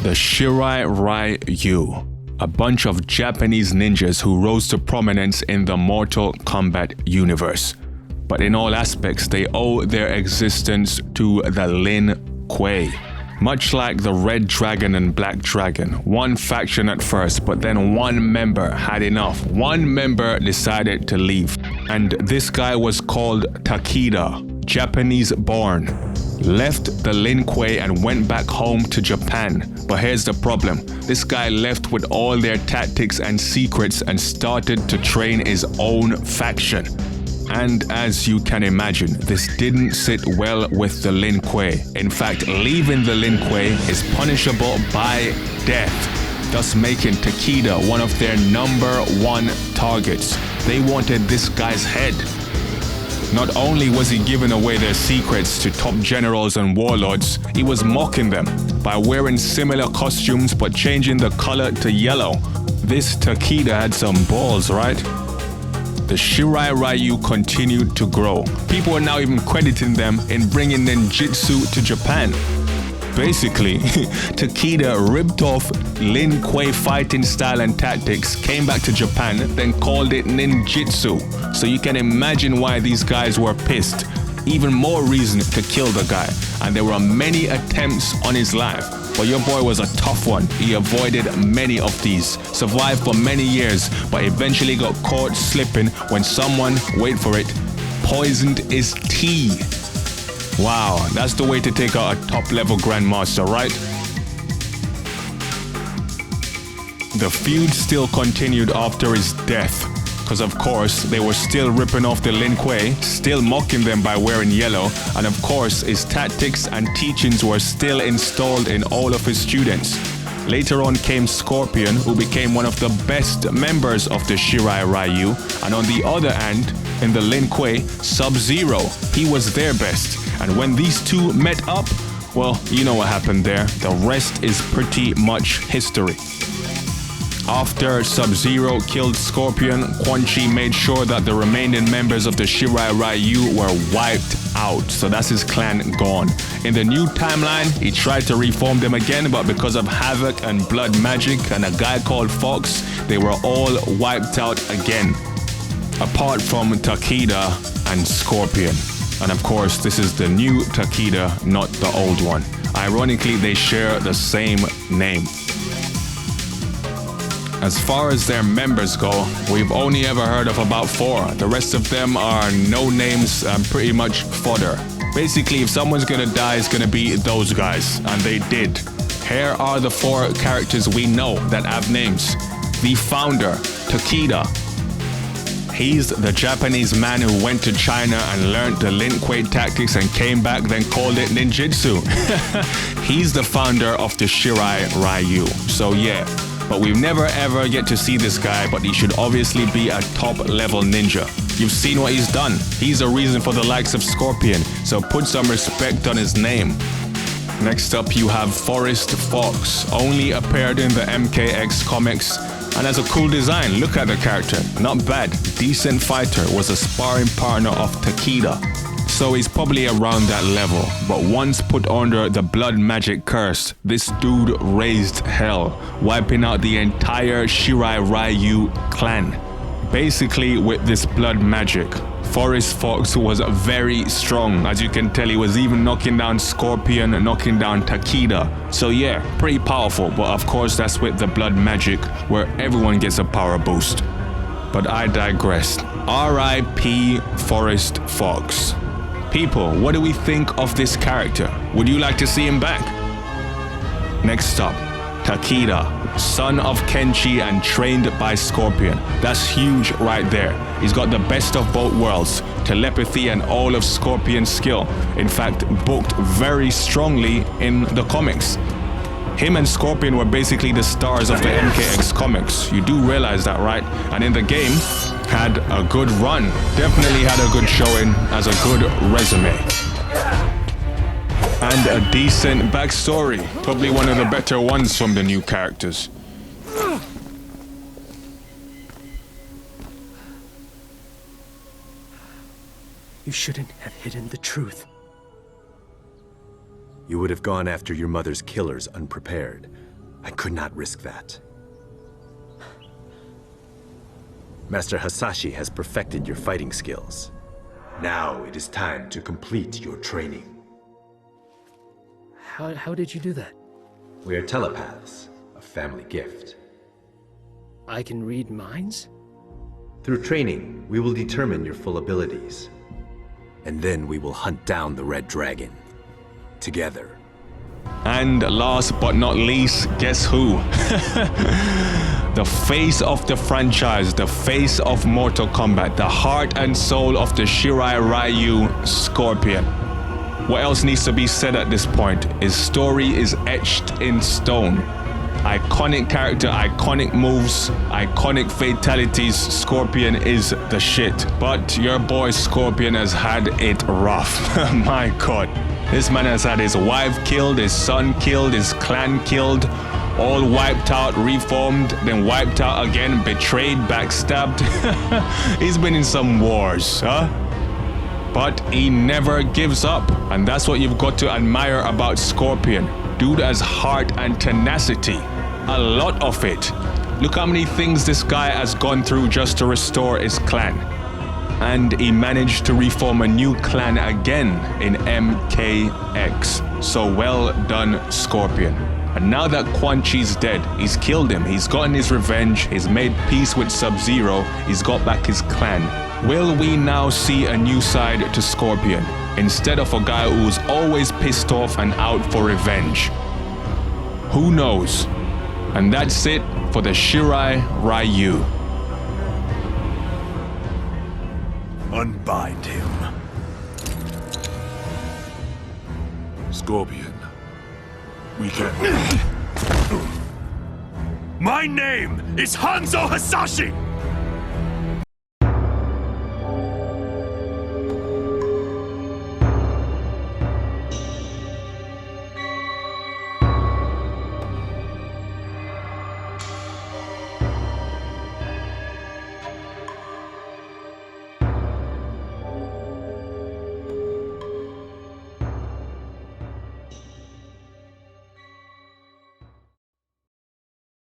The Shirai Ryu, a bunch of Japanese ninjas who rose to prominence in the Mortal Kombat universe. But in all aspects, they owe their existence to the Lin Kuei. Much like the Red Dragon and Black Dragon, one faction at first, but then one member had enough. One member decided to leave. And this guy was called Takeda, Japanese born. Left the Lin Kuei and went back home to Japan. But here's the problem. This guy left with all their tactics and secrets and started to train his own faction. And as you can imagine, this didn't sit well with the Lin Kuei. In fact, leaving the Lin Kuei is punishable by death, thus making Takeda one of their #1 targets. They wanted this guy's head. Not only was he giving away their secrets to top generals and warlords, he was mocking them by wearing similar costumes but changing the color to yellow. This Takeda had some balls, right? The Shirai Ryu continued to grow. People are now even crediting them in bringing ninjutsu to Japan. Basically, Takeda ripped off Lin Kuei fighting style and tactics, came back to Japan, then called it ninjutsu. So you can imagine why these guys were pissed. Even more reason to kill the guy. And there were many attempts on his life. But your boy was a tough one. He avoided many of these, survived for many years, but eventually got caught slipping when someone, wait for it, poisoned his tea. Wow, that's the way to take out a top-level grandmaster, right? The feud still continued after his death, because of course they were still ripping off the Lin Kuei, still mocking them by wearing yellow, and of course his tactics and teachings were still installed in all of his students. Later on came Scorpion, who became one of the best members of the Shirai Ryu, and on the other hand, in the Lin Kuei, Sub-Zero, he was their best. And when these two met up, well, you know what happened there. The rest is pretty much history. After Sub-Zero killed Scorpion, Quan Chi made sure that the remaining members of the Shirai Ryu were wiped out. So that's his clan gone. In the new timeline, he tried to reform them again, but because of Havoc and Blood Magic and a guy called Fox, they were all wiped out again. Apart from Takeda and Scorpion. And of course, this is the new Takeda, not the old one. Ironically, they share the same name. As far as their members go, we've only ever heard of about 4. The rest of them are no names and pretty much fodder. Basically, if someone's gonna die, it's gonna be those guys. And they did. Here are the 4 characters we know that have names. The founder, Takeda. He's the Japanese man who went to China and learned the Lin Kuei tactics and came back, then called it ninjutsu. He's the founder of the Shirai Ryu. So yeah, but we never ever get to see this guy, but he should obviously be a top-level ninja. You've seen what he's done. He's a reason for the likes of Scorpion, so put some respect on his name. Next up, you have Forest Fox. Only appeared in the MKX comics. And has a cool design. Look at the character. Not bad. Decent fighter. Was a sparring partner of Takeda. So he's probably around that level. But once put under the blood magic curse, this dude raised hell, wiping out the entire Shirai Ryu clan. Basically, with this blood magic, Forest Fox was very strong. As you can tell, he was even knocking down Scorpion, knocking down Takeda. So yeah, pretty powerful. But of course, that's with the blood magic, where everyone gets a power boost. But I digress. R.I.P. Forest Fox. People, what do we think of this character? Would you like to see him back? Next up, Takeda, son of Kenshi and trained by Scorpion. That's huge right there. He's got the best of both worlds, telepathy and all of Scorpion's skill. In fact, booked very strongly in the comics. Him and Scorpion were basically the stars of the MKX comics. You do realize that, right? And in the game, had a good run. Definitely had a good showing as a good resume. And a decent backstory. Probably one of the better ones from the new characters. You shouldn't have hidden the truth. You would have gone after your mother's killers unprepared. I could not risk that. Master Hasashi has perfected your fighting skills. Now it is time to complete your training. How did you do that? We are telepaths, a family gift. I can read minds? Through training, we will determine your full abilities. And then we will hunt down the Red Dragon. Together. And last but not least, guess who? The face of the franchise, the face of Mortal Kombat, the heart and soul of the Shirai Ryu, Scorpion. What else needs to be said at this point? His story is etched in stone. Iconic character, iconic moves, iconic fatalities. Scorpion is the shit. But your boy Scorpion has had it rough. My god. This man has had his wife killed, his son killed, his clan killed, all wiped out, reformed, then wiped out again, betrayed, backstabbed. He's been in some wars, huh? But he never gives up. And that's what you've got to admire about Scorpion. Dude has heart and tenacity. A lot of it. Look how many things this guy has gone through just to restore his clan. And he managed to reform a new clan again in MKX. So well done, Scorpion. And now that Quan Chi's dead, he's killed him, he's gotten his revenge, he's made peace with Sub-Zero, he's got back his clan. Will we now see a new side to Scorpion, instead of a guy who's always pissed off and out for revenge? Who knows? And that's it for the Shirai Ryu. Unbind him. Scorpion. We can... My name is Hanzo Hasashi!